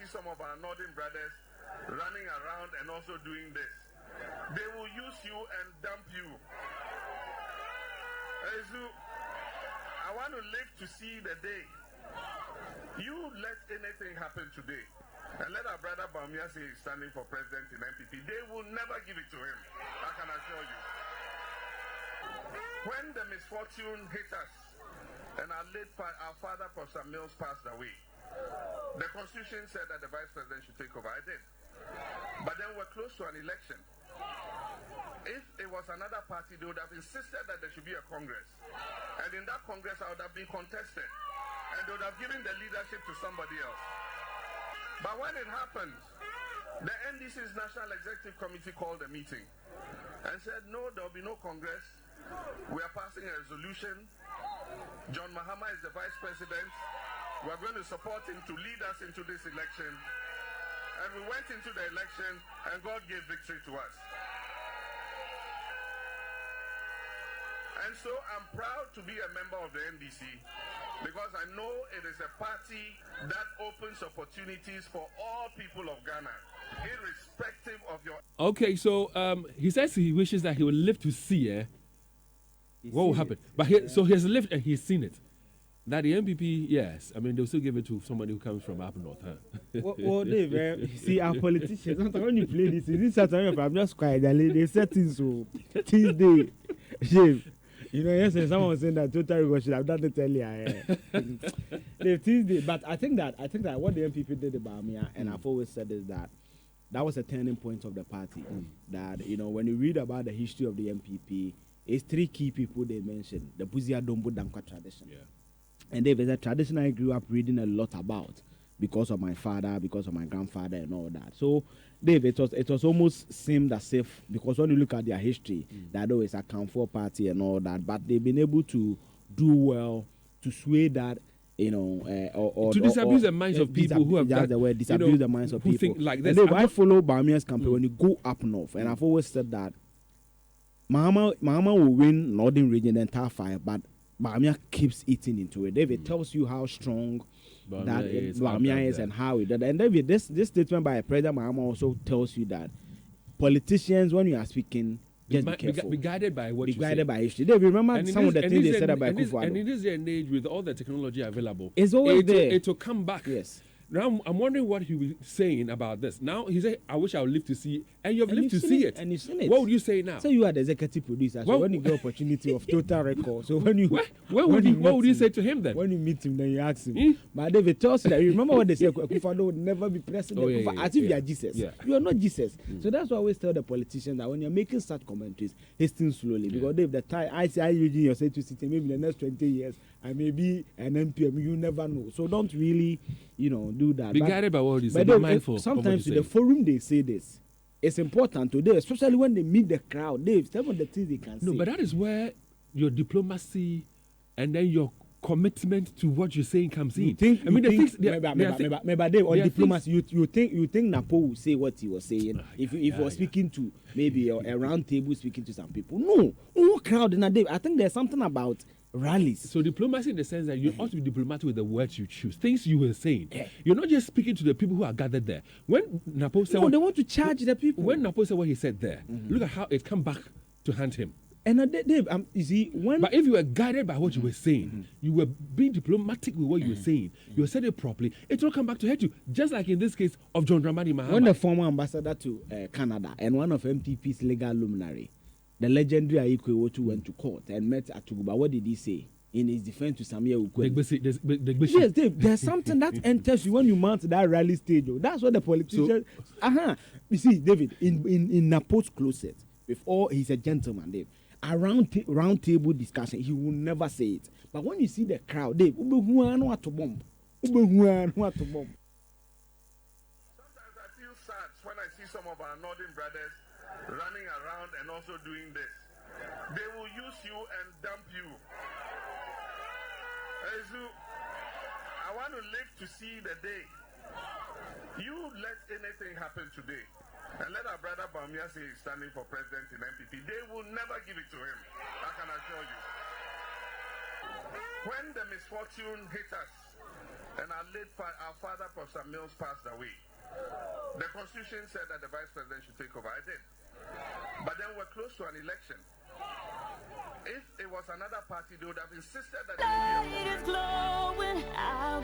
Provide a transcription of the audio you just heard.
see some of our northern brothers running around and also doing this, they will use you and dump you. I want to live to see the day. You let anything happen today, and let our brother Bawumia say he's standing for president in MPP. They will never give it to him. I can assure you. When the misfortune hit us, and our father, Professor Mills, passed away, the Constitution said that the Vice President should take over. I did. But then we're close to an election. If it was another party, they would have insisted that there should be a Congress. And in that Congress, I would have been contested. And they would have given the leadership to somebody else. But when it happened, the NDC's National Executive Committee called a meeting and said, no, there will be no Congress. We are passing a resolution. John Mahama is the Vice President. We are going to support him to lead us into this election. And we went into the election, and God gave victory to us. And so I'm proud to be a member of the NDC because I know it is a party that opens opportunities for all people of Ghana, irrespective of your... Okay, so he says he wishes that he will live to see what will happen. But so he has lived and he's seen it. That the MPP, yes, I mean, they'll still give it to somebody who comes from up north, huh? Well, Dave, see, our politicians, sometimes when you play this Saturday, I'm just quiet. They said things so. Tuesday, shame. You know, yesterday someone was saying that Tutu should have done it earlier. Tuesday, but I think that what the MPP did about me, and I've always said is that was a turning point of the party. That, you know, when you read about the history of the MPP, it's three key people they mentioned: the Buzia Dombo Damka tradition. Yeah. And there's a tradition I grew up reading a lot about because of my father, because of my grandfather, and all that. So, Dave, it was almost seemed as if, because when you look at their history, that always a Camphor party and all that, but they've been able to do well to sway that, you know, to disabuse the minds of people who have that, the word disabuse the minds of people. Think like this. And Dave, I follow Bawumia's campaign when you go up north, and I've always said that Mahama will win Northern Region and top 5, but Bawumia keeps eating into it. David tells you how strong Bawumia is and how it does. And David, this statement by President Mahama also tells you that politicians, when you are speaking, just be careful. Be guided by what you say. Be guided by history. David, remember some of the things they said about Akuetteh. And in this day and age, with all the technology available, it's always there. It will come back. Yes. Now, I'm wondering what he was saying about this. Now, he said, I wish I would live to see it. And you've lived to see it. And you've seen it. What would you say now? So you are the executive producer. So when you get opportunity of total record, so when you... What would you say to him then? When you meet him, then you ask him. But David tells you that, you remember what they say, Akuetteh would never be president. As if you are Jesus. Yeah. You are not Jesus. So that's why I always tell the politicians that when you're making such commentaries, hasten slowly. Because Dave, the time I say Eugene, you're saying to sit maybe in the next 20 years, I may be an MPM, you never know. So don't really, do that. Be guided by what you say. Be mindful. Sometimes in the forum they say this. It's important today, especially when they meet the crowd. Dave, some of the things they can say. No, but that is where your diplomacy and then your commitment to what you're saying comes in. Maybe Dave, on diplomacy, you think Napo will say what he was saying if he was speaking to maybe a round table speaking to some people. No crowd in a day. I think there's something about rallies. So diplomacy in the sense that you ought to be diplomatic with the words you choose, things you were saying. Yeah. You're not just speaking to the people who are gathered there. When Napo said, they want to charge the people. When Napo said what he said there, look at how it come back to haunt him. And Dave, you see, but if you were guided by what you were saying, you were being diplomatic with what you were saying, you said it properly, it will come back to hurt you. Just like in this case of John Dramani Mahama. When the former ambassador to Canada and one of MTP's legal luminary, the legendary Akuetteh went to court and met Atuguba. What did he say in his defense to Samuel Akuetteh? Yes, Dave, there's something that enters you when you mount that rally stage. That's what the politicians... You see, David, in Napo's closet, he's a gentleman, Dave. A round table discussion, he will never say it. But when you see the crowd, Dave, sometimes I feel sad when I see some of our northern brothers running around and also doing this. They will use you and dump you. I want to live to see the day. You let anything happen today, and let our brother Bawumia say he's standing for president in MPP. They will never give it to him. I can assure you. When the misfortune hit us, and our father, Professor Mills, passed away. The Constitution said that the Vice President should take over. I did. But then we're close to an election. If it was another party, they would have insisted that it would be a